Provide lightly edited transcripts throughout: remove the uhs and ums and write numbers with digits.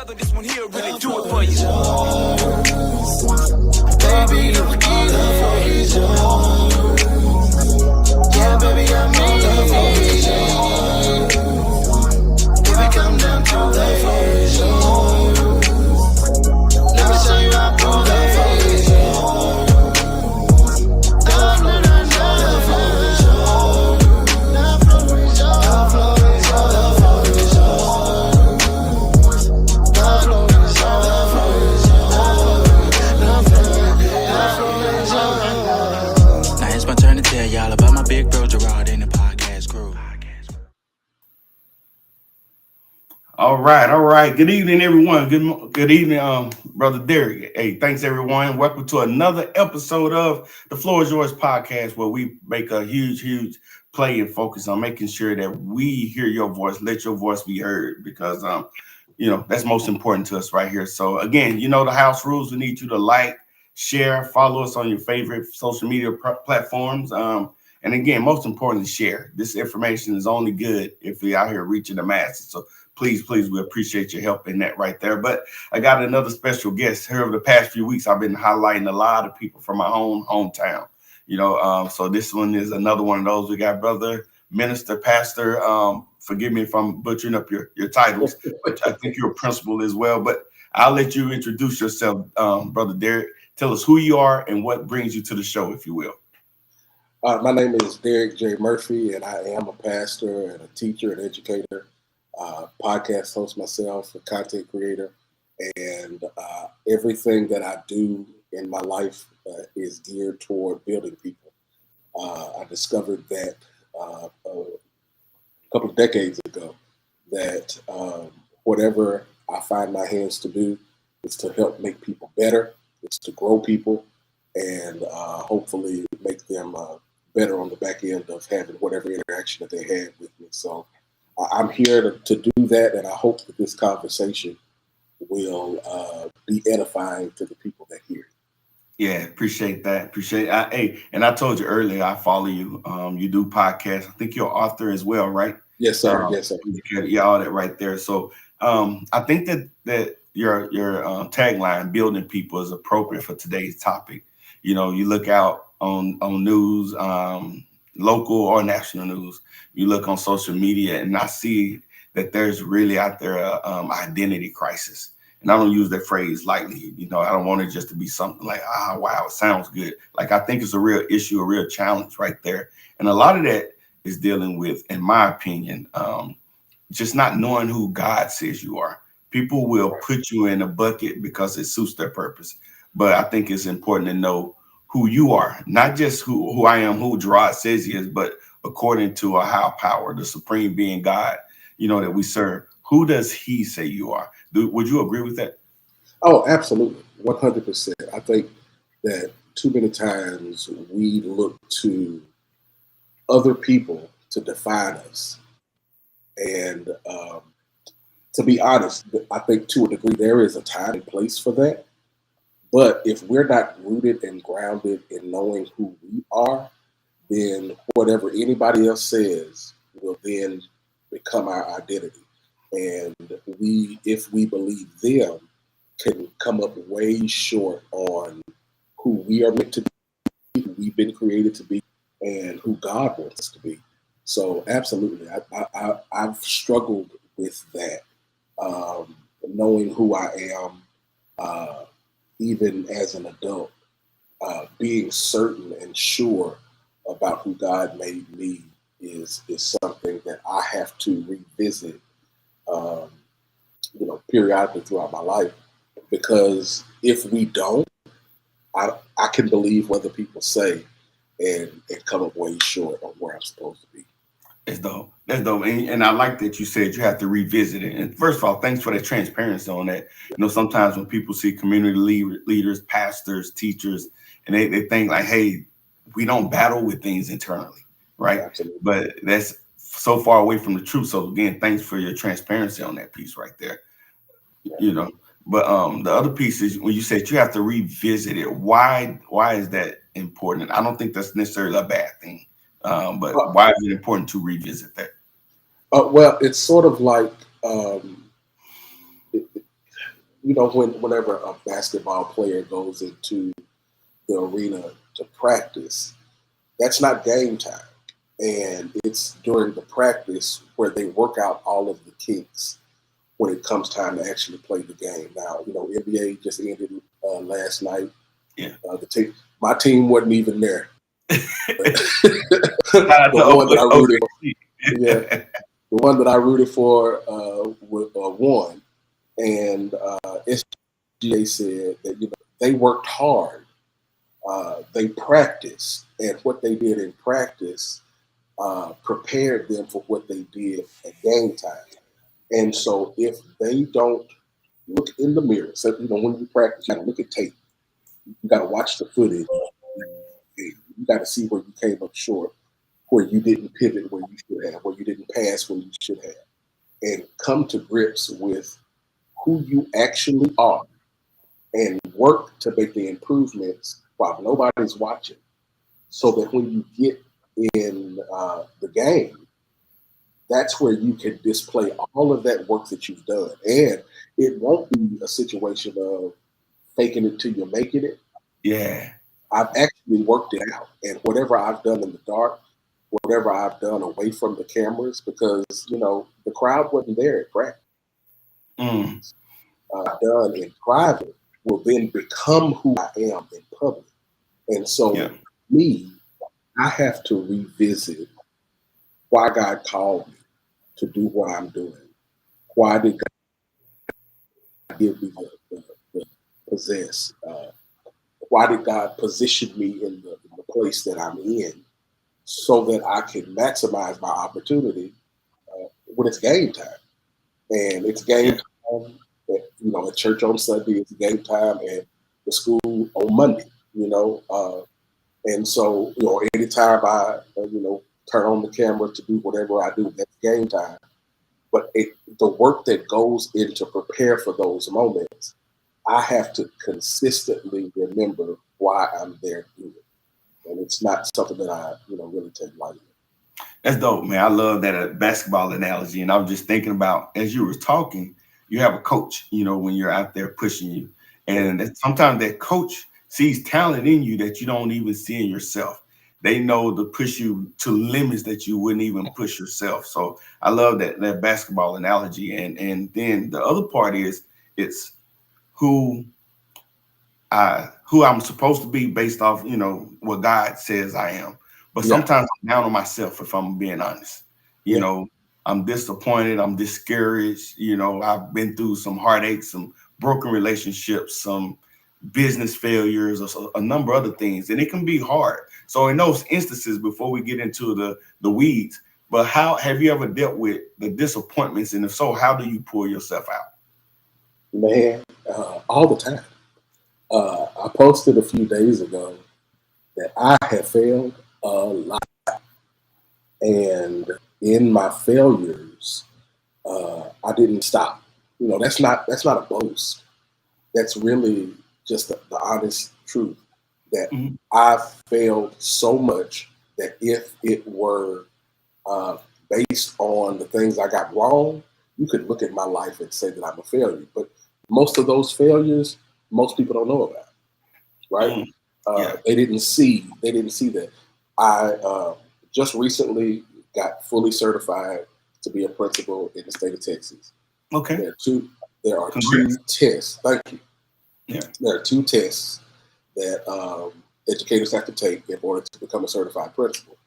Southern, this one here really do it for you. Baby, I'm all for you. Yeah, baby, I'm all for you. If it come down to the for let me show you how I pull that for you. Big bro Gerard in the podcast crew. All right. Good evening, everyone. Good evening, Brother Derek. Hey, thanks, everyone. Welcome to another episode of the Floor is Yours podcast, where we make a huge play and focus on making sure that we hear your voice, let your voice be heard, because that's most important to us right here. So again, the house rules. We need you to like, share, follow us on your favorite social media platforms. And again, most importantly, share. This information is only good if we're out here reaching the masses. So please, we appreciate your help in that right there. But I got another special guest here over the past few weeks. I've been highlighting a lot of people from my hometown. So this one is another one of those. We got brother, minister, pastor. Forgive me if I'm butchering up your titles, but I think you're a principal as well. But I'll let you introduce yourself, Brother Derek. Tell us who you are and what brings you to the show, if you will. My name is Derek J. Murphy, and I am a pastor and a teacher and educator, podcast host myself, a content creator, and everything that I do in my life is geared toward building people. I discovered that a couple of decades ago that whatever I find my hands to do is to help make people better, it's to grow people, and hopefully make them better on the back end of having whatever interaction that they had with me. So I'm here to do that, and I hope that this conversation will be edifying to the people that hear it. Yeah, appreciate that. Hey, and I told you earlier, I follow you. You do podcasts. I think you're an author as well, right? Yes, sir. Yes, sir. Yeah, all that right there. So I think that your tagline, building people, is appropriate for today's topic. You look out on news, local or national news. You look on social media, and I see that there's really out there identity crisis. And I don't use that phrase lightly. I don't want it just to be something like, wow, it sounds good. Like, I think it's a real issue, a real challenge right there. And a lot of that is dealing with, in my opinion, just not knowing who God says you are. People will put you in a bucket because it suits their purpose. But I think it's important to know who you are, not just who I am, who Gerard says he is, but according to a higher power, the supreme being God, that we serve. Who does he say you are? Would you agree with that? Oh, absolutely. 100%. I think that too many times we look to other people to define us. And to be honest, I think to a degree there is a time and place for that. But if we're not rooted and grounded in knowing who we are, then whatever anybody else says will then become our identity. And if we believe them, can come up way short on who we are meant to be, who we've been created to be, and who God wants us to be. So absolutely, I've struggled with that, knowing who I am, even as an adult, being certain and sure about who God made me is something that I have to revisit, periodically throughout my life. Because if we don't, I can believe what other people say and come up way short on where I'm supposed to be. That's dope. And I like that you said you have to revisit it. And first of all, thanks for that transparency on that. Sometimes when people see community leaders, pastors, teachers, and they think like, hey, we don't battle with things internally, right? Absolutely. But that's so far away from the truth. So again, thanks for your transparency on that piece right there. Yeah. But the other piece is when you said you have to revisit it. Why is that important? I don't think that's necessarily a bad thing. But why is it important to revisit that? Well, it's sort of like whenever a basketball player goes into the arena to practice, that's not game time. And it's during the practice where they work out all of the kinks when it comes time to actually play the game. Now, NBA just ended last night. Yeah. My team wasn't even there. the one that I rooted for, yeah, the one that I rooted for won. And SGA said that they worked hard. They practiced, and what they did in practice prepared them for what they did at game time. And so if they don't look in the mirror, so when you practice, you got to look at tape. You got to watch the footage. You got to see where you came up short, where you didn't pivot where you should have, where you didn't pass where you should have, and come to grips with who you actually are and work to make the improvements while nobody's watching, so that when you get in the game, that's where you can display all of that work that you've done. And it won't be a situation of faking it till you're making it. Yeah. I've actually worked it out. And whatever I've done in the dark, whatever I've done away from the cameras, because, the crowd wasn't there at practice. Done in private will then become who I am in public. And so me, I have to revisit why God called me to do what I'm doing. Why did God give me the possess? Why did God position me in the place that I'm in, so that I can maximize my opportunity when it's game time? And it's game time, at church on Sunday, it's game time, and the school on Monday, and so, anytime I, turn on the camera to do whatever I do, that's game time. But the work that goes into prepare for those moments, I have to consistently remember why I'm there to do it. And it's not something that I, really take lightly. That's dope, man. I love that basketball analogy. And I was just thinking about, as you were talking, you have a coach, when you're out there pushing you. And sometimes that coach sees talent in you that you don't even see in yourself. They know to push you to limits that you wouldn't even push yourself. So I love that basketball analogy. And then the other part is it's who I'm supposed to be based off, what God says I am. But sometimes I'm down on myself, if I'm being honest. I'm disappointed. I'm discouraged. I've been through some heartaches, some broken relationships, some business failures, a number of other things. And it can be hard. So in those instances, before we get into the weeds, but how have you ever dealt with the disappointments? And if so, how do you pull yourself out? Man, all the time. I posted a few days ago that I have failed a lot. And in my failures, I didn't stop. That's not a boast. That's really just the honest truth, that I failed so much that if it were based on the things I got wrong, you could look at my life and say that I'm a failure. But most of those failures, most people don't know about, right? They didn't see that. I just recently got fully certified to be a principal in the state of Texas. Okay. There are two tests. Thank you. Yeah. There are two tests that educators have to take in order to become a certified principal.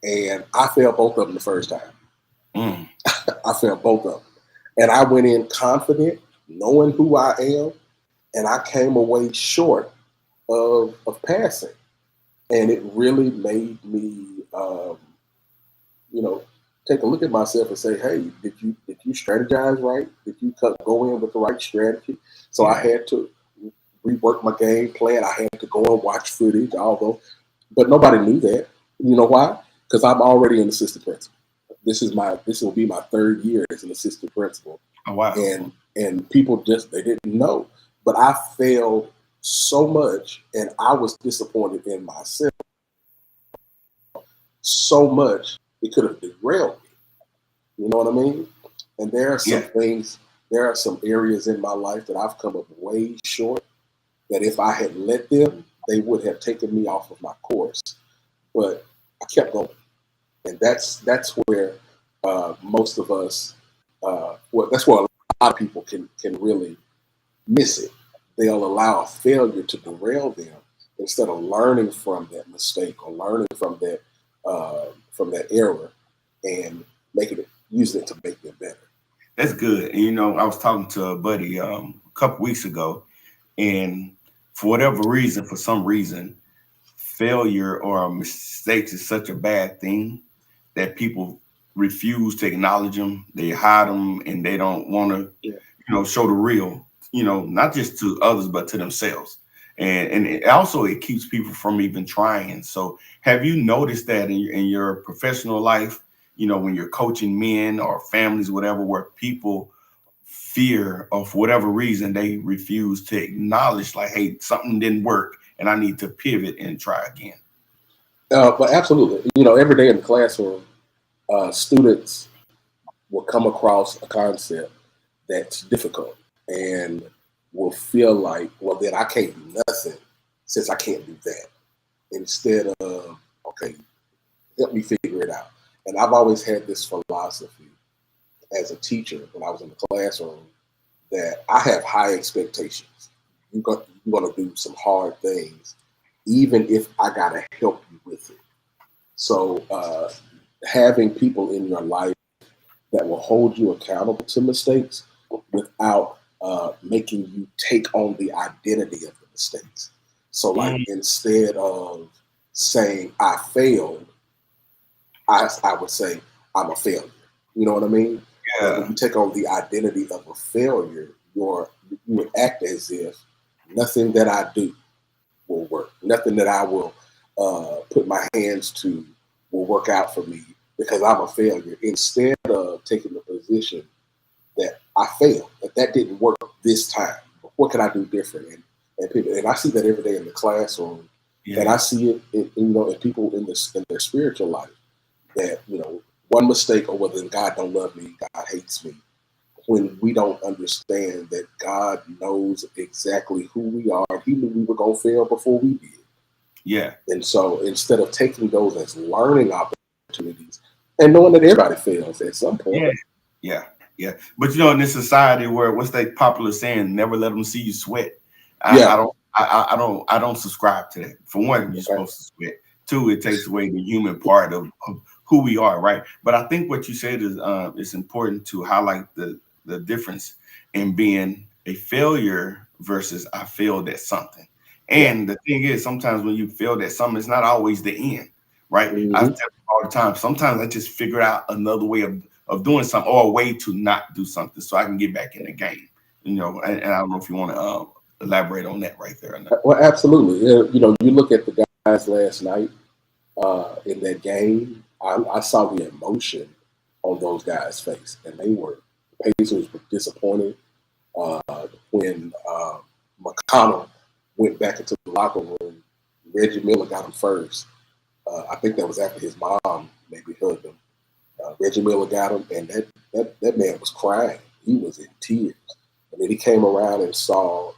And I failed both of them the first time. I failed both of them. And I went in confident, knowing who I am, and I came away short of passing. And it really made me, take a look at myself and say, hey, did you strategize right? Did you go in with the right strategy? So I had to rework my game plan. I had to go and watch footage, but nobody knew that. You know why? Because I'm already an assistant principal. This will be my third year as an assistant principal. Oh, wow. And people they didn't know. But I failed so much, and I was disappointed in myself so much it could have derailed me. You know what I mean? And there are some things there are some areas in my life that I've come up way short, that if I had let them, they would have taken me off of my course. But I kept going. And that's where most of us, that's where a lot of people can really miss it. They'll allow a failure to derail them instead of learning from that mistake or learning from that error and using it to make them better. That's good. And, I was talking to a buddy a couple weeks ago, and for some reason, failure or mistakes is such a bad thing that people refuse to acknowledge them. They hide them, and they don't want to, show the real, not just to others, but to themselves. And it keeps people from even trying. So have you noticed that in your professional life, when you're coaching men or families, whatever, where people fear or for whatever reason, they refuse to acknowledge like, hey, something didn't work and I need to pivot and try again? But absolutely. Every day in the classroom, students will come across a concept that's difficult and will feel like, well, then I can't do nothing since I can't do that. Instead of, okay, help me figure it out. And I've always had this philosophy as a teacher when I was in the classroom that I have high expectations. You're going to do some hard things, even if I got to help you with it. So having people in your life that will hold you accountable to mistakes without making you take on the identity of the mistakes. So like instead of saying I failed, I would say I'm a failure. You know what I mean? Yeah. When you take on the identity of a failure, you would act as if nothing that I do will work. Nothing that I will put my hands to will work out for me because I'm a failure. Instead of taking the position that I failed, that didn't work this time. What can I do different? And I see that every day in the classroom, and I see it in people in their spiritual life. That one mistake, or whether God don't love me, God hates me. When we don't understand that God knows exactly who we are, He knew we were gonna fail before we did. Yeah. And so instead of taking those as learning opportunities and knowing that everybody fails at some point. Yeah. But in this society where what's that popular saying, never let them see you sweat. I don't subscribe to that. For one, you're supposed to sweat. Two, it takes away the human part of who we are, right? But I think what you said is it's important to highlight the difference in being a failure versus I failed at something. And the thing is, sometimes when you fail at something, it's not always the end, right? I tell people all the time, sometimes I just figure out another way of doing something or a way to not do something so I can get back in the game, and I don't know if you want to elaborate on that right there or not. Well, absolutely. You look at the guys last night in that game, I saw the emotion on those guys' face, and the Pacers were disappointed when McConnell went back into the locker room. Reggie Miller got him first. I think that was after his mom maybe hugged him. Reggie Miller got him, and that man was crying. He was in tears. And then he came around and saw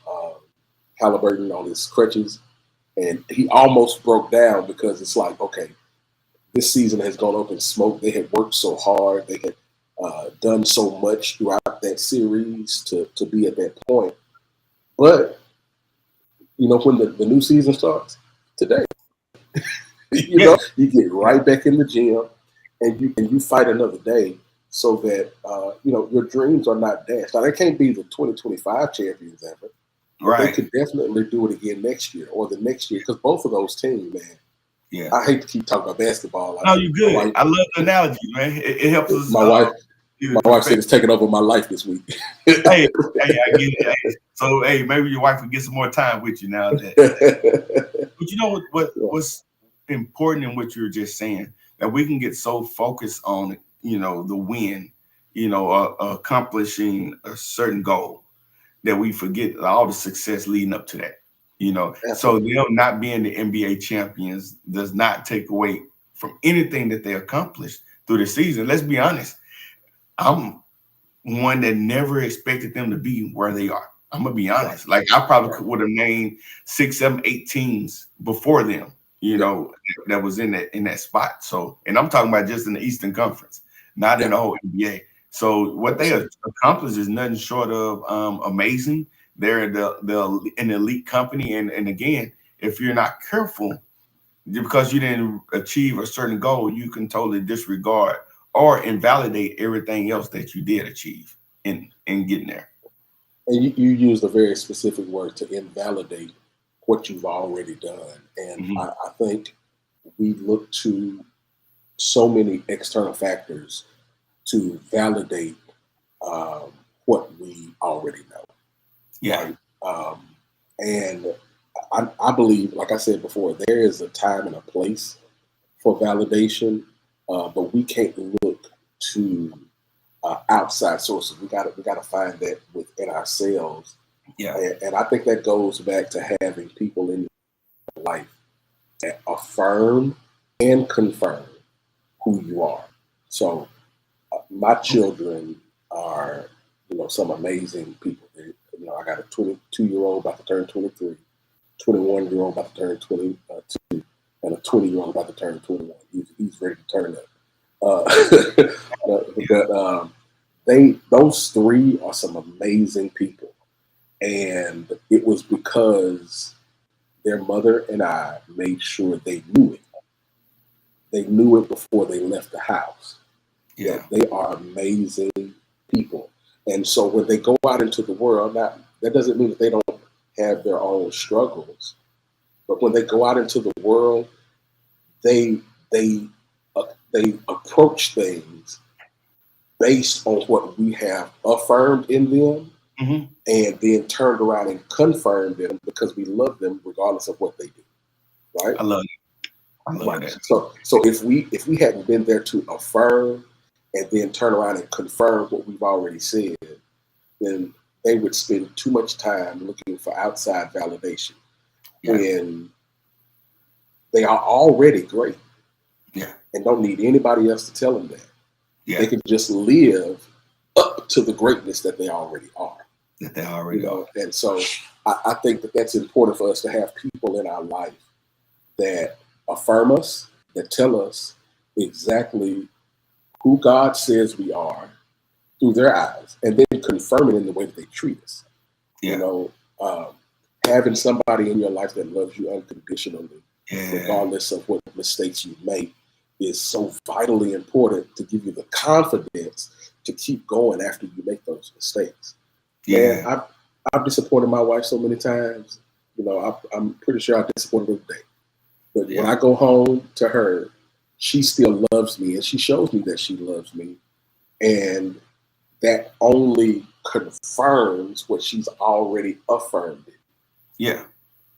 Halliburton on his crutches, and he almost broke down because it's like, okay, this season has gone up in smoke. They had worked so hard. They had done so much throughout that series to be at that point. But, when the new season starts, today, you get right back in the gym and you fight another day so that, your dreams are not dashed. Now, they can't be the 2025 champions ever. Right. They could definitely do it again next year or the next year because both of those teams, man. Yeah. I hate to keep talking about basketball. No, you're good. I love the analogy, man. It helps us. My wife said it's taking over my life this week. hey, I get it. Hey, so, maybe your wife will get some more time with you now. But what's important in what you were just saying, that we can get so focused on, the win, accomplishing a certain goal that we forget all the success leading up to that. So them not being the NBA champions does not take away from anything that they accomplished through the season. Let's be honest. I'm one that never expected them to be where they are. I'm gonna be honest. Like I probably would have named 6, 7, 8 teams before them, that was in that spot. So, and I'm talking about just in the Eastern Conference, not in the whole NBA. So what they accomplished is nothing short of amazing. They're an elite company, and again, if you're not careful, because you didn't achieve a certain goal, you can totally disregard or invalidate everything else that you did achieve in getting there. And you used a very specific word to invalidate what you've already done. And I think we look to so many external factors to validate what we already know. Yeah. Right? And I believe, like I said before, there is a time and a place for validation, but we can't look to outside sources. We gotta find that within ourselves. Yeah. And I think that goes back to having people in your life that affirm and confirm who you are. So my children are, some amazing people. I got a 22-year-old about to turn 23, 21-year-old about to turn 22, and a 20-year-old about to turn 21. He's ready to turn up. But those three are some amazing people. And it was because their mother and I made sure they knew it. They knew it before they left the house. Yeah. They are amazing people. And so when they go out into the world, that doesn't mean that they don't have their own struggles, but when they go out into the world, they approach things based on what we have affirmed in them, and then turned around and confirmed them because we love them regardless of what they do. Right? I love it. I love that. So if we hadn't been there to affirm and then turn around and confirm what we've already said, then they would spend too much time looking for outside validation when they are already great and don't need anybody else to tell them that. Yeah. They can just live up to the greatness that they already are. And so I think that that's important for us to have people in our life that affirm us, that tell us exactly who God says we are through their eyes, and then confirm it in the way that they treat us. Having somebody in your life that loves you unconditionally, regardless of what mistakes you make, is so vitally important to give you the confidence to keep going after you make those mistakes. Yeah, I've disappointed my wife so many times. I'm pretty sure I disappointed her today. But when I go home to her, she still loves me, and she shows me that she loves me, and that only confirms what she's already affirmed. Yeah.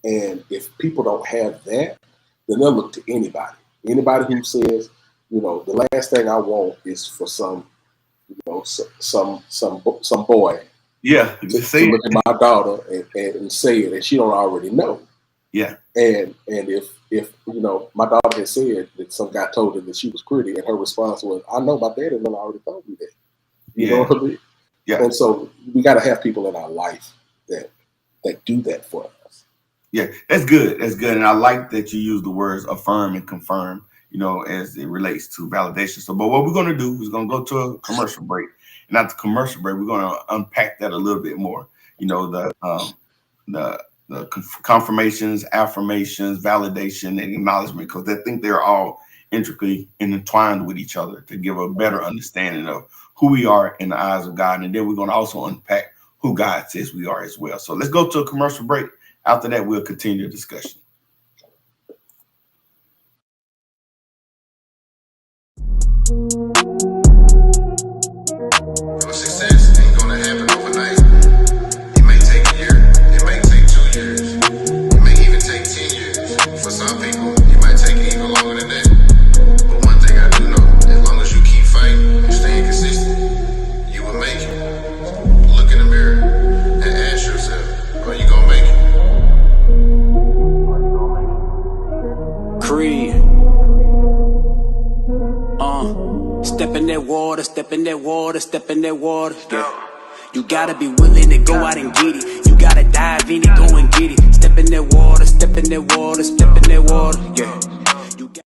And if people don't have that, then they'll look to anybody. Anybody who says, the last thing I want is for some boy. Yeah. To look at my daughter and say it, and she don't already know. Yeah. And if my daughter had said that some guy told her that she was pretty, and her response was, I know my daddy already told me that. You know what I mean? Yeah. And so we got to have people in our life that do that for us. Yeah, that's good. That's good. And I like that you use the words affirm and confirm, as it relates to validation. So, but what we're going to do is going to go to a commercial break. And after the commercial break, we're going to unpack that a little bit more. The confirmations, affirmations, validation, and acknowledgement, because I think they're all intricately intertwined with each other to give a better understanding of who we are in the eyes of God. And then we're going to also unpack who God says we are as well. So let's go to a commercial break. After that, we'll continue the discussion. Your success ain't gonna happen overnight. It may take a year, it may take 2 years, it may even take 10 years. For some people, it might take even longer than that. But one thing I do know, as long as you keep fighting and staying consistent, you will make it. Look in the mirror and ask yourself, are you gonna make it? step in that water, step in that water. Yeah. You gotta be willing to go out and get it. You gotta dive in it, go and get it. Step in that water, step in that water, step in that water. Yeah. You got-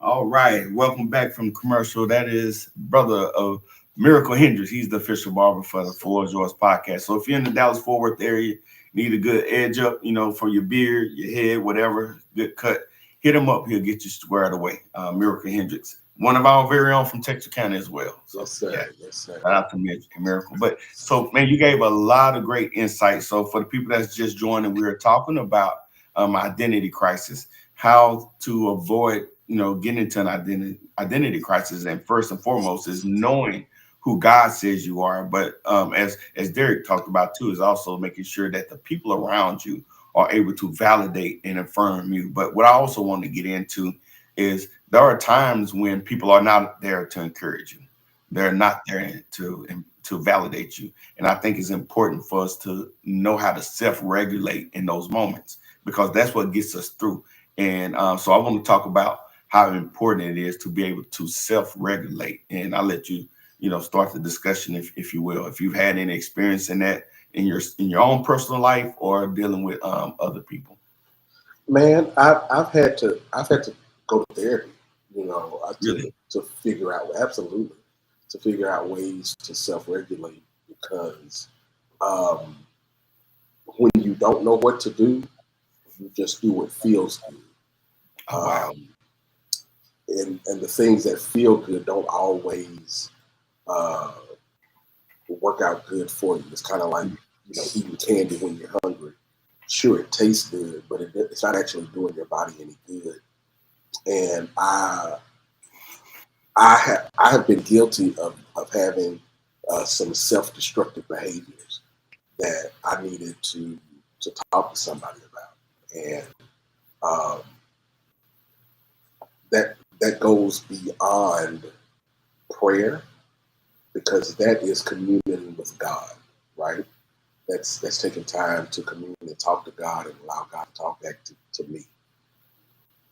All right, welcome back from commercial. That is brother of Miracle Hendricks. He's the official barber for the Floor is Yours podcast. So if you're in the Dallas-Fort Worth area, need a good edge up, for your beard, your head, whatever, good cut, hit him up. He'll get you squared away. Miracle Hendricks, one of our very own from Texas County as well. So, Yes, sir. yeah. Yes, sir. Shout out to Miracle. But so, man, you gave a lot of great insight. So for the people that's just joining, we are talking about identity crisis, how to avoid, getting into an identity crisis. And first and foremost is knowing who God says you are. But as Derek talked about too, is also making sure that the people around you are able to validate and affirm you. But what I also want to get into is there are times when people are not there to encourage you. They're not there to validate you. And I think it's important for us to know how to self-regulate in those moments, because that's what gets us through. And so I want to talk about how important it is to be able to self-regulate. And I'll let you, start the discussion if you will, if you've had any experience in that in your own personal life or dealing with other people. Man, I've had to go to therapy, Really? to figure out, absolutely, to figure out ways to self-regulate, because when you don't know what to do, you just do what feels good. Oh, wow. And the things that feel good don't always work out good for you. It's kind of like, eating candy when you're hungry. Sure, it tastes good, but it's not actually doing your body any good. And I have been guilty of having some self-destructive behaviors that I needed to talk to somebody about. And that goes beyond prayer, because that is communing with God, right? That's taking time to commune and talk to God and allow God to talk back to me.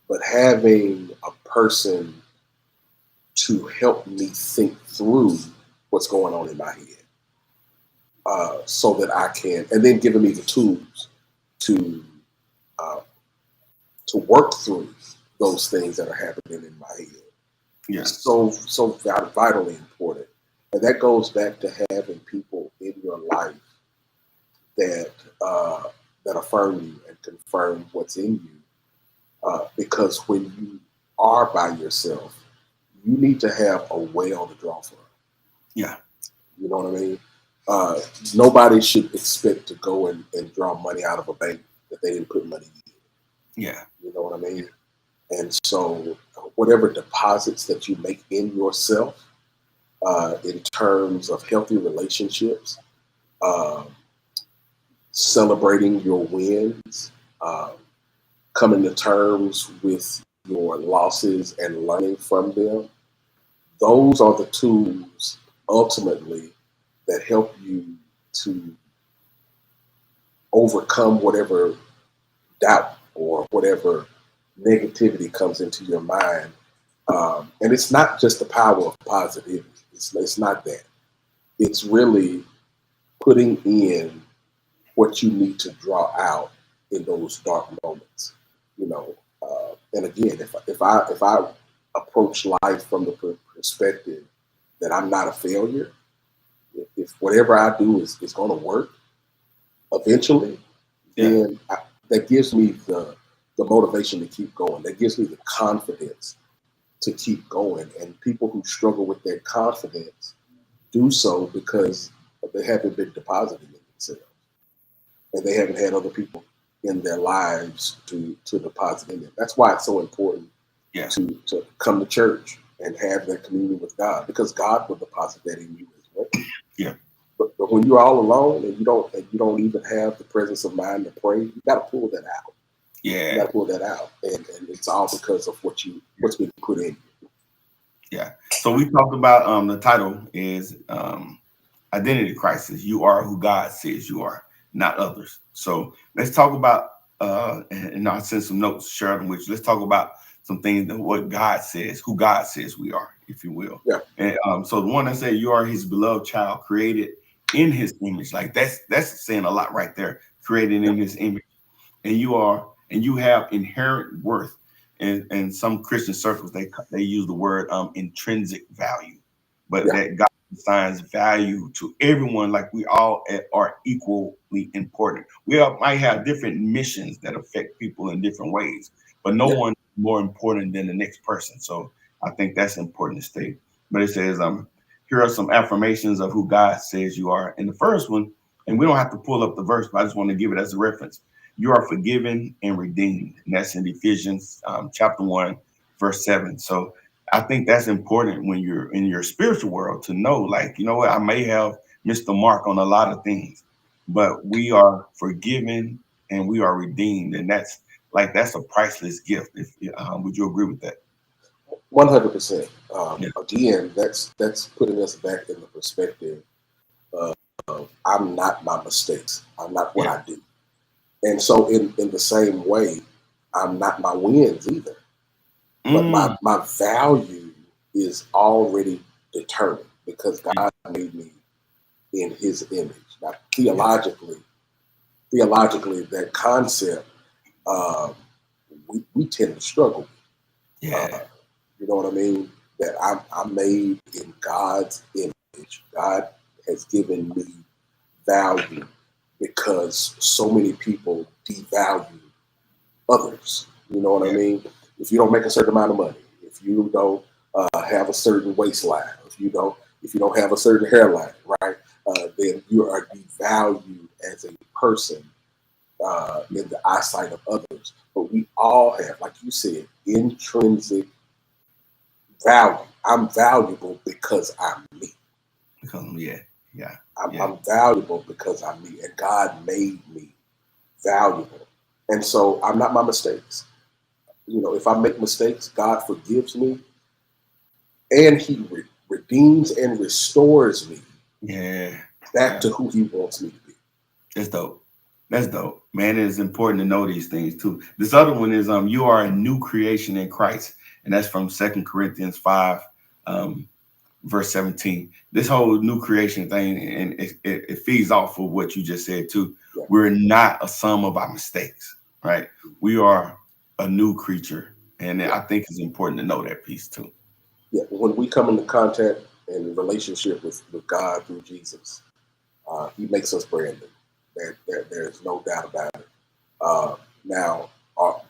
But having a person to help me think through what's going on in my head, so that I can, and then giving me the tools to work through those things that are happening in my head. Yes. So vitally important. And that goes back to having people in your life that affirm you and confirm what's in you. Because when you are by yourself, you need to have a well to draw from. Yeah. You know what I mean? Nobody should expect to go and draw money out of a bank that they didn't put money in. Yeah. You know what I mean? And so whatever deposits that you make in yourself, in terms of healthy relationships, celebrating your wins, coming to terms with your losses and learning from them, those are the tools ultimately that help you to overcome whatever doubt or whatever negativity comes into your mind. And it's not just the power of positivity. It's not that. It's really putting in what you need to draw out in those dark moments. And again, if I approach life from the perspective that I'm not a failure, if whatever I do is going to work eventually, then that gives me the motivation to keep going. That gives me the confidence to keep going. And people who struggle with their confidence do so because they haven't been depositing in themselves, and they haven't had other people in their lives to deposit in them. That's why it's so important to come to church and have that communion with God, because God will deposit that in you as well. Yeah. But when you're all alone and you don't even have the presence of mind to pray, you got to pull that out. Yeah. You got to pull that out, and it's all because of what's been put in you. Yeah. So we talked about the title is identity crisis. You are who God says you are, not others. So let's talk about and I'll send some notes, Sheridan, which let's talk about some things that what God says, who God says we are. if you will. Yeah. And so the one that said you are his beloved child, created in his image, like that's saying a lot right there. Created in his image, and you have inherent worth. And some Christian circles they use the word intrinsic value, but that God assigns value to everyone, like we all are equally important. We all might have different missions that affect people in different ways, but no one more important than the next person. So I think that's important to state. But it says, here are some affirmations of who God says you are. And the first one, and we don't have to pull up the verse, but I just want to give it as a reference. You are forgiven and redeemed. And that's in Ephesians chapter 1, verse 7. So I think that's important when you're in your spiritual world to know, like, you know what, I may have missed the mark on a lot of things, but we are forgiven and we are redeemed. And that's a priceless gift. Would you agree with that? 100%. Again, that's putting us back in the perspective of I'm not my mistakes. I'm not what I do. And so in the same way, I'm not my wins either. But my value is already determined because God made me in his image. Now, theologically, that concept, we tend to struggle with. Yeah. You know what I mean? That I'm made in God's image. God has given me value because so many people devalue others. You know what I mean? If you don't make a certain amount of money, if you don't have a certain waistline, if you don't have a certain hairline, right, then you are devalued as a person in the eyesight of others. But we all have, like you said, intrinsic value. I'm valuable because I'm me. I'm valuable because I'm me, and God made me valuable. And so I'm not my mistakes. You know, if I make mistakes, God forgives me, and he redeems and restores me back to who he wants me to be. That's dope. That's dope. Man, it is important to know these things too. This other one is you are a new creation in Christ. And that's from 2 Corinthians 5, verse 17. This whole new creation thing, and it feeds off of what you just said too. Yeah. We're not a sum of our mistakes, right? We are a new creature. And I think it's important to know that piece too. Yeah, when we come into contact and relationship with God through Jesus, he makes us brand new. There's no doubt about it. Now,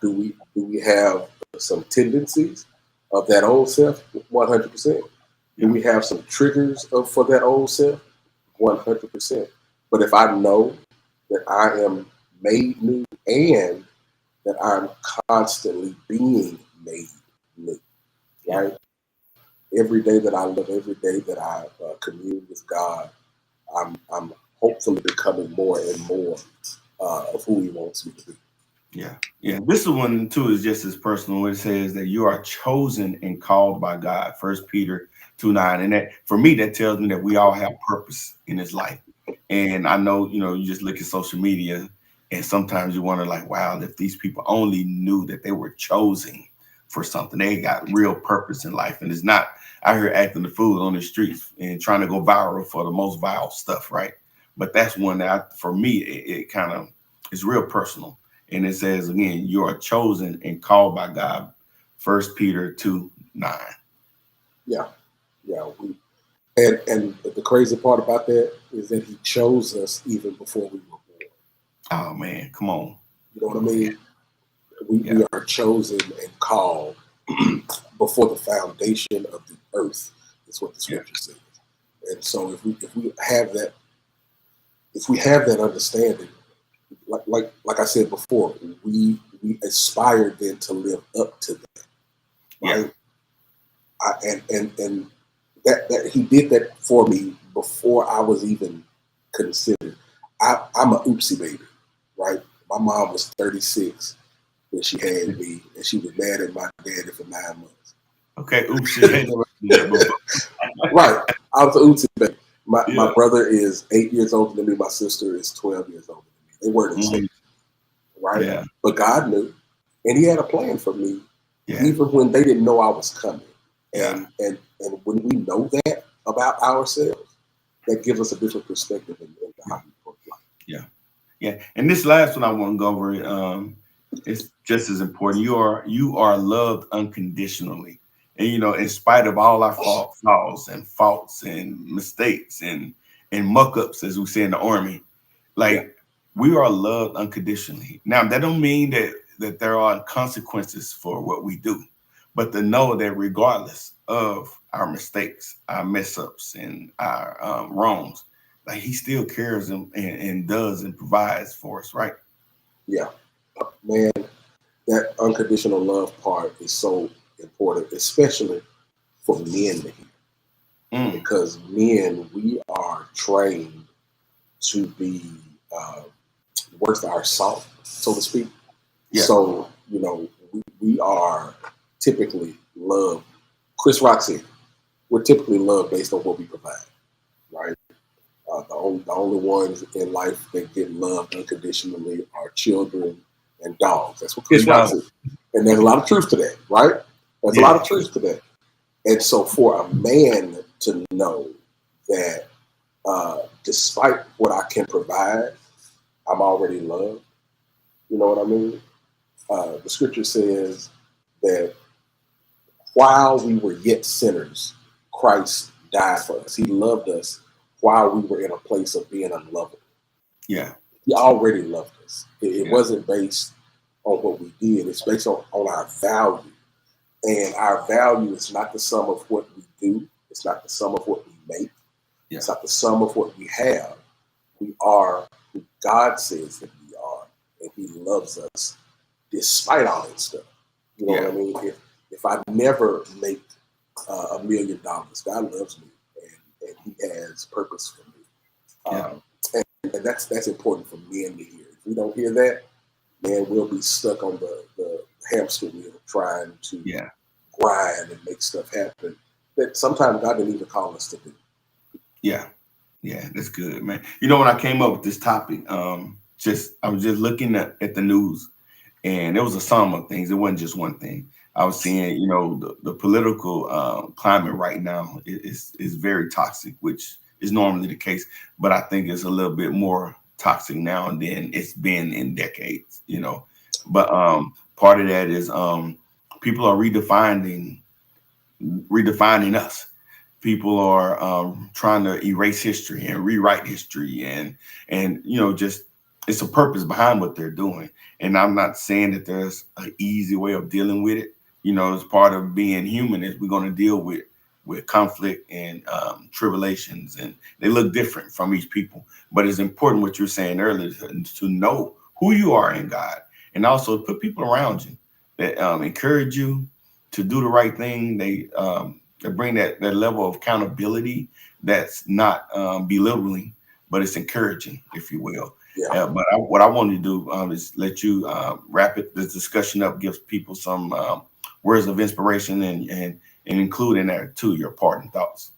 do we have some tendencies of that old self? 100%. Do we have some triggers for that old self? 100%. But if I know that I am made new and that I'm constantly being made new, right? Every day that I live, every day that I commune with God, I'm hopefully becoming more and more of who he wants me to be. Yeah. This one too is just as personal. It says that you are chosen and called by God. 1 Peter 2:9, and that for me that tells me that we all have purpose in this life. And I know you just look at social media, and sometimes you wonder like, wow, if these people only knew that they were chosen for something, they got real purpose in life, and it's not out here acting the fool on the streets and trying to go viral for the most vile stuff, right? But that's one that for me it kind of is real personal. And it says, again, you are chosen and called by God. 1 Peter 2:9. Yeah. And the crazy part about that is that he chose us even before we were born. Oh, man, come on. You know what I mean? We are chosen and called before the foundation of the earth, is what the scripture says. And so if we have that understanding, like I said before, we aspire then to live up to that, right? And that he did that for me before I was even considered. I'm a oopsie baby, right? My mom was 36 when she had me, and she was mad at my daddy for 9 months. Okay, oopsie. Right, I was an oopsie baby. My brother is 8 years older than me. My sister is 12 years older than me. They weren't the same, right? Yeah. But God knew, and he had a plan for me, even when they didn't know I was coming. And when we know that about ourselves, that gives us a different perspective into how we approach life. Yeah. And this last one I want to go over, it's just as important. You are loved unconditionally. And in spite of all our flaws and faults and mistakes and muck-ups, as we say in the Army, like we are loved unconditionally. Now, that don't mean that there are consequences for what we do, but to know that regardless of our mistakes, our mess ups, and our wrongs, like he still cares and does and provides for us, right? Yeah, man, that unconditional love part is so important, especially for men to hear, because men, we are trained to be worth our salt, so to speak. Yeah. So we are typically loved. Chris Rock said, we're typically loved based on what we provide, right? The only ones in life that get loved unconditionally are children and dogs. That's what Chris Rock said. And there's a lot of truth to that, right? There's a lot of truth to that. And so for a man to know that despite what I can provide, I'm already loved. You know what I mean? The scripture says that while we were yet sinners, Christ died for us. He loved us while we were in a place of being unlovable. Yeah. He already loved us. It wasn't based on what we did. It's based on our value. And our value is not the sum of what we do. It's not the sum of what we make. Yeah. It's not the sum of what we have. We are who God says that we are. And he loves us despite all that stuff. You know what I mean? If I never make $1 million, God loves me and he has purpose for me. And that's important for men to hear. If we don't hear that, man, we'll be stuck on the hamster wheel trying to grind and make stuff happen that sometimes God didn't even call us to do. Yeah, that's good, man. When I came up with this topic, I was just looking at the news, and there was a sum of things. It wasn't just one thing. I was seeing, the political climate right now is very toxic, which is normally the case, but I think it's a little bit more toxic now than it's been in decades, But part of that is people are redefining us. People are trying to erase history and rewrite history, and just it's a purpose behind what they're doing. And I'm not saying that there's an easy way of dealing with it. As part of being human, is we're going to deal with conflict and tribulations, and they look different from each people. But it's important what you're saying earlier to know who you are in God, and also put people around you that encourage you to do the right thing. They bring that level of accountability that's not belittling, but it's encouraging, if you will. Yeah. But what I wanted to do is let you wrap this discussion up, give people some words of inspiration and include in there too your parting thoughts.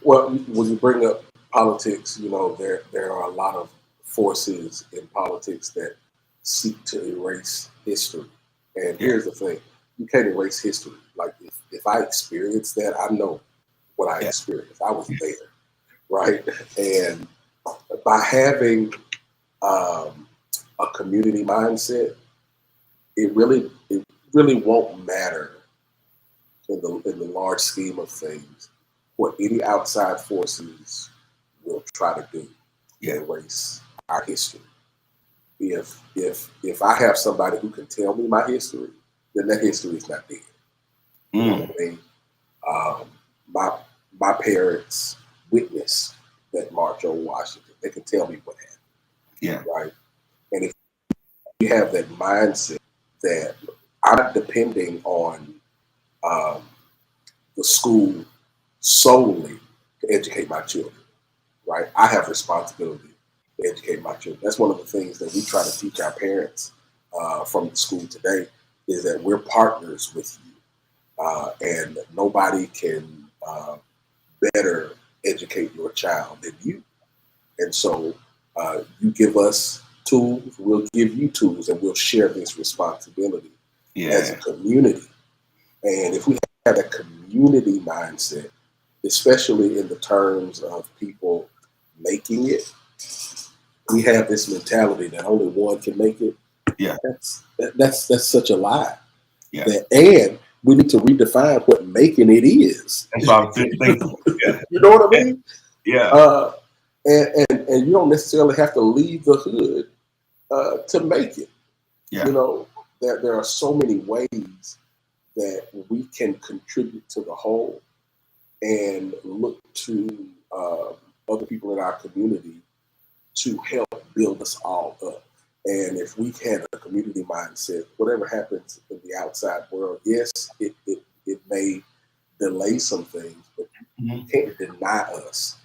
Well, when you bring up politics, there are a lot of forces in politics that seek to erase history. And here's the thing: you can't erase history. Like if I experienced that, I know what I experienced. I was there, right? And by having a community mindset, it really won't matter in the large scheme of things what any outside forces will try to do to erase our history. If I have somebody who can tell me my history, then that history is not dead. You know what I mean? My parents witnessed that March on Washington. They can tell me what happened. Yeah. Right. And if you have that mindset that I'm not depending on the school solely to educate my children, right? I have responsibility to educate my children. That's one of the things that we try to teach our parents from the school today, is that we're partners with you, and nobody can better educate your child than you. And so you give us tools, we'll give you tools, and we'll share this responsibility as a community. And if we have that community community mindset, especially in the terms of people making it. We have this mentality that only one can make it. Yeah. That's such a lie. Yeah. And we need to redefine what making it is. That's what I was thinking. Yeah. You know what I mean? Yeah. And you don't necessarily have to leave the hood to make it. Yeah. You know, there are so many ways that we can contribute to the whole and look to other people in our community to help build us all up. And if we had a community mindset, whatever happens in the outside world, yes, it may delay some things, but you can't deny us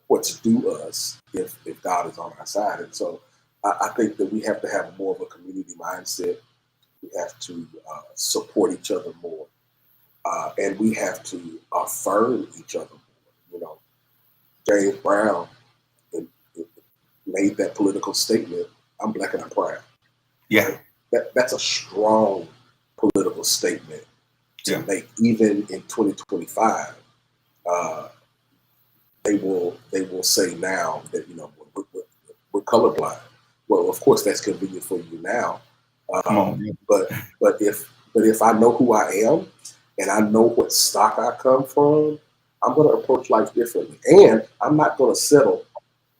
what's due us if God is on our side. And so I think that we have to have more of a community mindset. We have to support each other more. And we have to affirm each other more. You know, James Brown made that political statement, I'm Black and I'm proud. Yeah. That's a strong political statement to make. Even in 2025, they will say now that, you know, we're colorblind. Well, of course, that's convenient for you now. But if I know who I am and I know what stock I come from, I'm going to approach life differently, and I'm not going to settle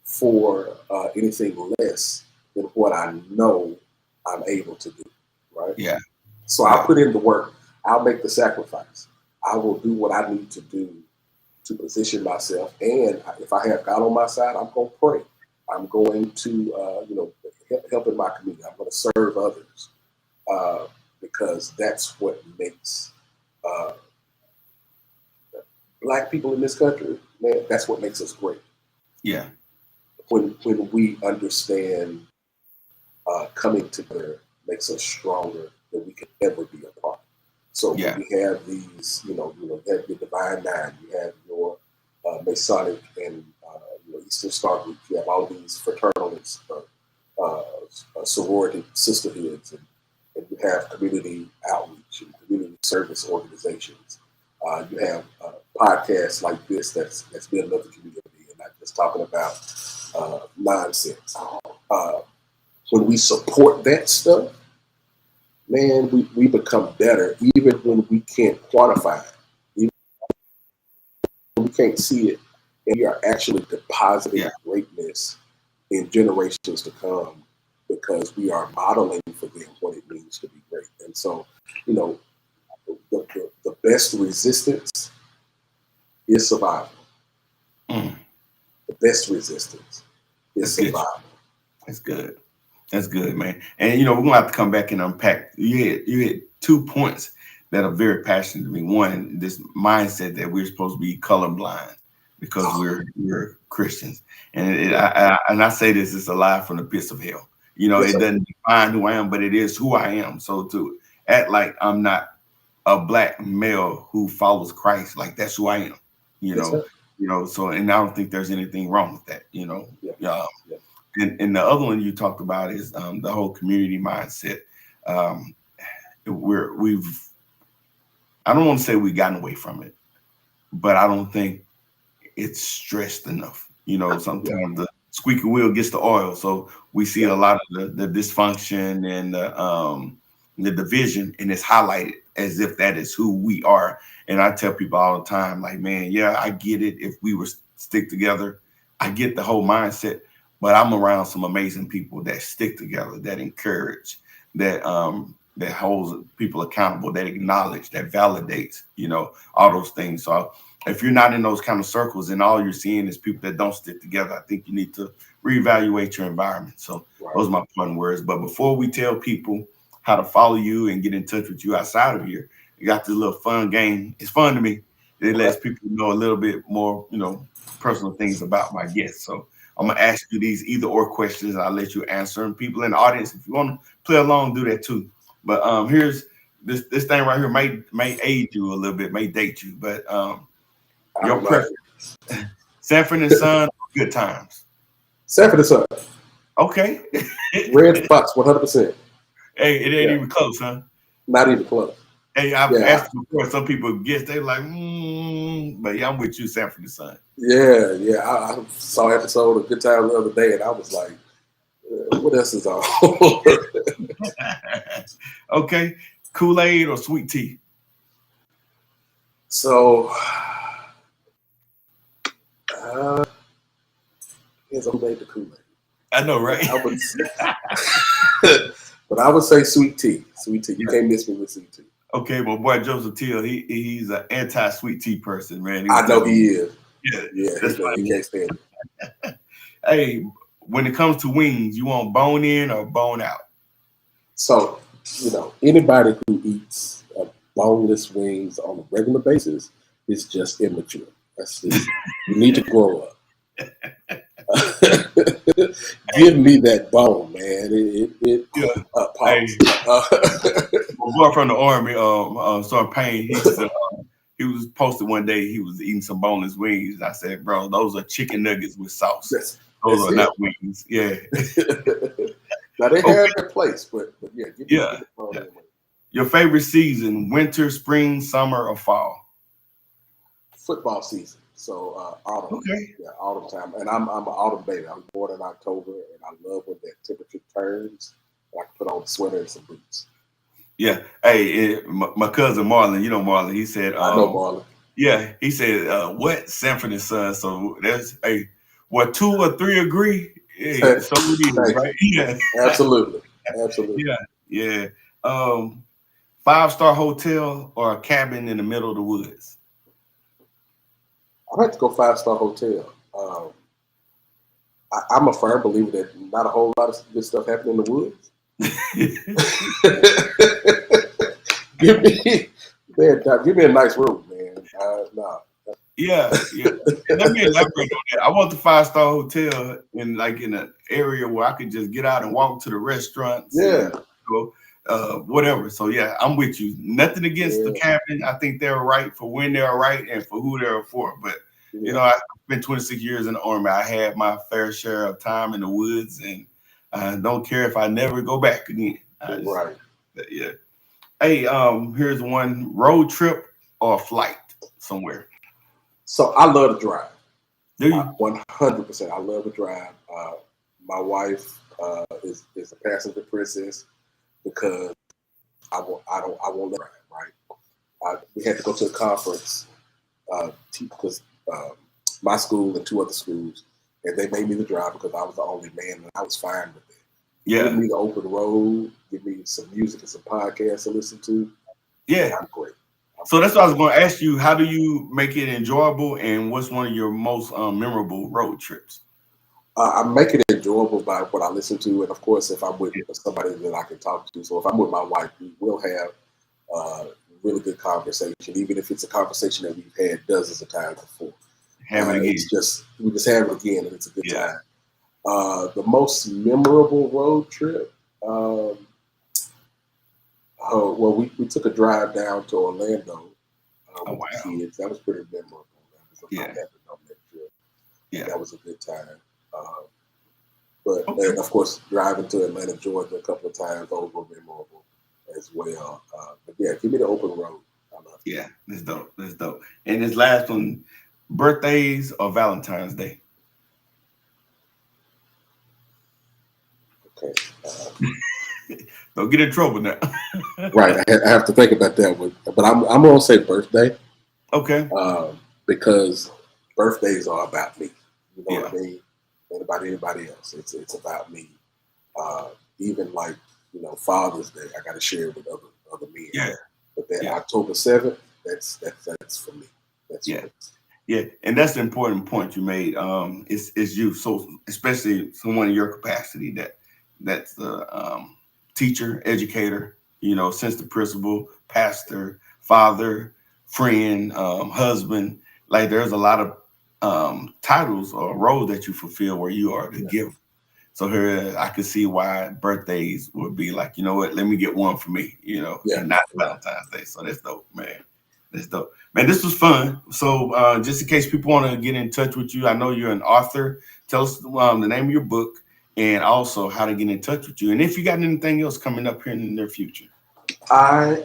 for anything less than what I know I'm able to do. Right? Yeah. So I'll put in the work. I'll make the sacrifice. I will do what I need to do to position myself. And if I have God on my side, I'm going to pray. I'm going to, help in my community. I'm going to serve others because that's what makes Black people in this country, man, that's what makes us great. Yeah. When we understand coming together makes us stronger than we could ever be apart. So when we have these, you have your Divine Nine, you have your Masonic and Eastern Star Group, you have all these fraternities, sorority sisterhoods, and you have community outreach and community service organizations. You have podcasts like this that's building up the community and not just talking about nonsense. When we support that stuff, man, we become better, even when we can't quantify it. Even when we can't see it, and we are actually depositing greatness in generations to come because we are modeling for them what it means to be great. And so, the best resistance is survival. The best resistance is survival. That's good. That's good, man. And we're gonna have to come back and unpack. You had 2 points that are very passionate to me. One, this mindset that we're supposed to be colorblind because we're Christians, and I say this is a lie from the pits of hell. It doesn't define who I am, but it is who I am. So to act like I'm not a Black male who follows Christ, like that's who I am. So, and I don't think there's anything wrong with that. And the other one you talked about is the whole community mindset. I don't want to say we've gotten away from it, but I don't think it's stressed enough. Sometimes the squeaky wheel gets the oil. So we see a lot of the dysfunction and the division, and it's highlighted as if that is who we are. And I tell people all the time, like, man, yeah, I get it. If we were stick together, I get the whole mindset. But I'm around some amazing people that stick together, that encourage, that holds people accountable, that acknowledge, that validates, all those things. So if you're not in those kind of circles and all you're seeing is people that don't stick together, I think you need to reevaluate your environment. So those are my fun words. But before we tell people how to follow you and get in touch with you outside of here, you got this little fun game. It's fun to me. It lets people know a little bit more, personal things about my guests. So I'm going to ask you these either or questions, and I'll let you answer them. People in the audience, if you want to play along, do that too. But here's this thing right here may age you a little bit, may date you, but your preference. Sanford and Son, Good Times. Sanford and Son. Okay. Red Fox, 100%. Hey, it ain't even close, huh? Not even close. Hey, I've Yeah, asked before. Some people guess they like, but yeah, I'm with you, Sanford and Son. yeah. I saw an episode of Good Time the other day, and I was like, what else is on? Okay, Kool-Aid or sweet tea? So, here's I'm made the Kool-Aid. I know, right? I would, but I would say sweet tea. Sweet tea. You can't miss me with sweet tea. Okay, my boy Joseph Till, he's an anti-sweet tea person, man. I know he is. Yeah, That's right. He can't stand it. Hey, when it comes to wings, you want bone in or bone out? So, anybody who eats boneless wings on a regular basis is just immature. That's just, you need to grow up. Give me that bone, man. My boy from the army, Sergeant Payne, he was posted one day. He was eating some boneless wings. I said, "Bro, those are chicken nuggets with sauce. Those are not wings." Yeah. Now they have their place, but yeah. Yeah. Your favorite season: winter, spring, summer, or fall? Football season. So autumn. Okay. Yeah, autumn time. And I'm an autumn baby. I was born in October, and I love when that temperature turns. I can put on a sweater and some boots. Yeah. Hey, my cousin Marlon, you know Marlon. He said, I know Marlon. Yeah, he said, "What Sanford and Son?" So there's what 2 or 3 agree. Yeah, so it is, right? Yeah, absolutely. Yeah. 5-star hotel or a cabin in the middle of the woods? I'd like to go 5-star hotel. I'm a firm believer that not a whole lot of good stuff happens in the woods. give me a nice room, man. Nah. Yeah. Let me elaborate on that. I want the 5-star hotel in an area where I could just get out and walk to the restaurants. Yeah. Whatever. So yeah, I'm with you. Nothing against the cabin. I think they're right for when they're right and for who they're for. But I spent 26 years in the Army. I had my fair share of time in the woods, and I don't care if I never go back again. Right. Yeah. Hey, here's one: road trip or flight somewhere. So I love to drive. Do you? 100%. I love to drive. My wife is a passenger princess because I won't let her drive. Right. We had to go to a conference because my school and 2 other schools, and they made me the drive because I was the only man, and I was fine with it. Yeah. Give me the open road. Give me some music and some podcasts to listen to. Yeah. I'm great. So that's what I was going to ask you. How do you make it enjoyable, and what's one of your most memorable road trips? I make it enjoyable by what I listen to, and of course, if I'm with somebody that I can talk to. So if I'm with my wife, we will have really good conversation, even if it's a conversation that we've had dozens of times before. Have it again. We just have it again, and it's a good time. The most memorable road trip. We took a drive down to Orlando with the kids. That was pretty memorable. That was a good time. And of course, driving to Atlanta, Georgia a couple of times, those were memorable as well. But yeah, give me the open road. I love it. Yeah, that's dope. And this last one, birthdays or Valentine's Day? Okay. Don't get in trouble now. Right, I have to think about that one, but I'm gonna say birthday. Okay. Because birthdays are about me. You know what I mean? Not about anybody else. It's about me. Even like Father's Day, I got to share it with other men. Yeah. But then October 7th, that's for me. That's for me. Yeah, and that's the important point you made. It's you. So especially someone in your capacity that's the teacher, educator, assistant principal, pastor, father, friend, husband. Like there's a lot of titles or roles that you fulfill where you are the giver. So here I could see why birthdays would be like, you know what, let me get one for me, and not Valentine's Day. So that's dope, man. That's dope. Man, this was fun. So just in case people want to get in touch with you, I know you're an author. Tell us the name of your book and also how to get in touch with you. And if you got anything else coming up here in the near future. I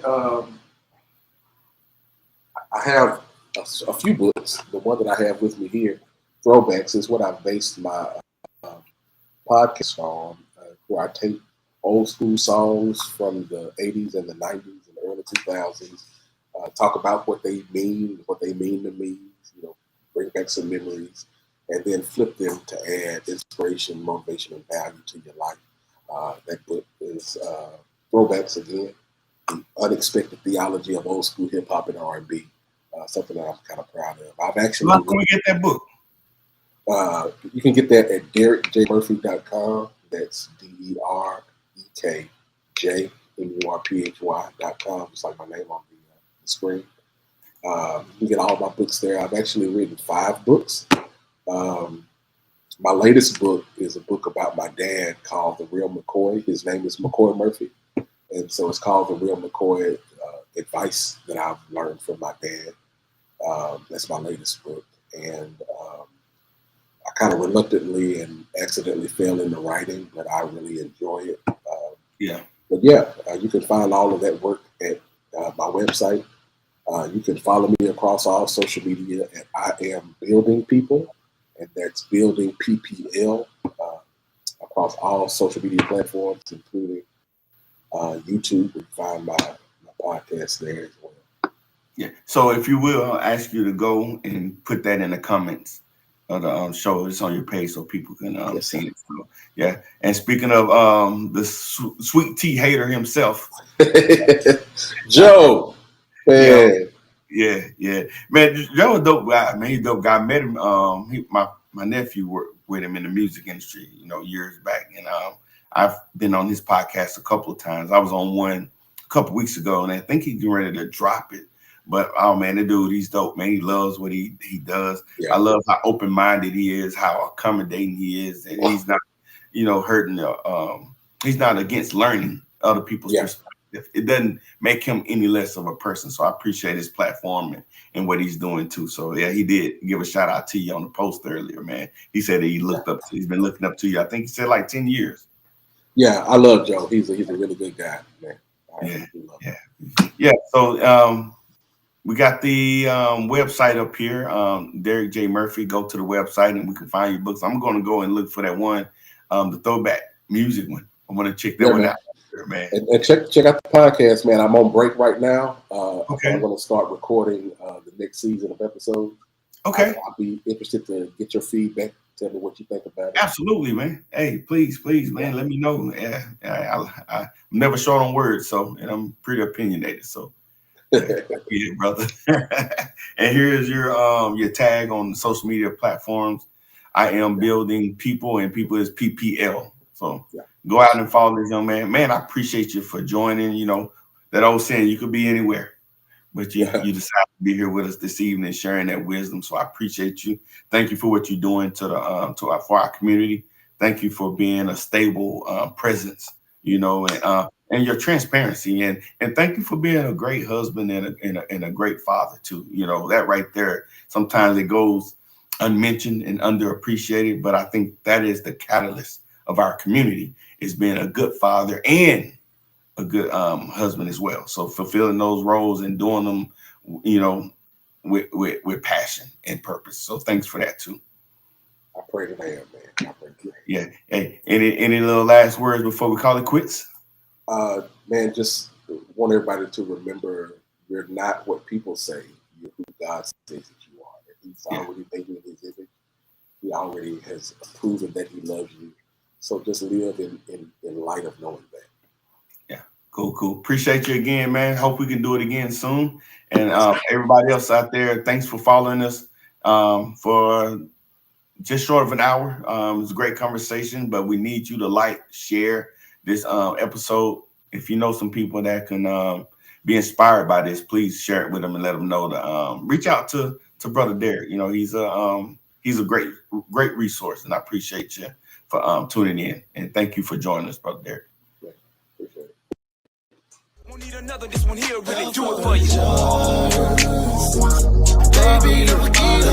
I have a few books. The one that I have with me here, Throwbacks, is what I've based my podcast on, where I take old school songs from the 80s and the 90s and the early 2000s, talk about what they mean to me, bring back some memories, and then flip them to add inspiration, motivation, and value to your life. That book is Throwbacks again, the unexpected theology of old school hip hop and R&B. Something that I'm kind of proud of. I've actually. How can we get that book? You can get that at DerekJMurphy.com. That's DerekJMurphy.com, just like my name on the screen. You can get all my books there. I've actually written 5 books. My latest book is a book about my dad called The Real McCoy. His name is McCoy Murphy. And so it's called The Real McCoy, advice that I've learned from my dad. That's my latest book. And I kind of reluctantly and accidentally fell into writing, but I really enjoy it. But you can find all of that work at my website. You can follow me across all social media at I Am Building People, and that's Building PPL across all social media platforms, including YouTube. You can find my podcast there as well. Yeah. So if you will, I'll ask you to go and put that in the comments of the show. It's on your page so people can see it. So, yeah. And speaking of the sweet tea hater himself, Joe. Man. Yeah. Man, Joe a dope guy. Man, he's a dope guy. I met him. My nephew worked with him in the music industry, years back. And I've been on his podcast a couple of times. I was on one a couple weeks ago, and I think he's getting ready to drop it. But oh man, the dude, he's dope, man. He loves what he does. Yeah. I love how open-minded he is, how accommodating he is, and he's not, hurting. He's not against learning other people's perspective. It doesn't make him any less of a person. So I appreciate his platform and what he's doing too. So yeah, he did give a shout out to you on the post earlier, man. He said that he's been looking up to you. I think he said like 10 years. Yeah, I love Joe. He's a really good guy, man. Yeah. So we got the website up here, Derek J. Murphy. Go to the website and we can find your books. I'm going to go and look for that one, the throwback music one. I'm going to check that one out, man. And check out the podcast, man. I'm on break right now. Okay. I'm going to start recording the next season of episodes. Okay. I'll be interested to get your feedback. Tell me what you think about it. Absolutely, man. Hey, please, man, let me know. Yeah, I'm never short on words, and I'm pretty opinionated, so. Yeah, brother. And here's your tag on social media platforms. I Am Building People, and people is PPL. So go out and follow this young man. Man, I appreciate you for joining. That old saying, you could be anywhere, but you decided to be here with us this evening, sharing that wisdom. So I appreciate you. Thank you for what you're doing for our community. Thank you for being a stable presence, and your transparency, and thank you for being a great husband and a great father too. That right there, sometimes it goes unmentioned and underappreciated, but I think that is the catalyst of our community, is being a good father and a good husband as well. So fulfilling those roles and doing them, with passion and purpose. So thanks for that too. I pray that I am, man. I pray that. Yeah. Hey, any little last words before we call it quits? Man, just want everybody to remember, you're not what people say. You're who God says that you are. He's already made you in his image. He already has proven that he loves you. So just live in light of knowing that. Yeah, cool. Appreciate you again, man. Hope we can do it again soon. And everybody else out there, thanks for following us for just short of an hour. It was a great conversation, but we need you to like, share this episode. If you know some people that can be inspired by this, please share it with them and let them know to reach out to Brother Derek. He's a great resource, and I appreciate you for tuning in, and thank you for joining us, Brother Derek. Yeah, appreciate it. Won't need another, this one here really do it for you. Baby, look at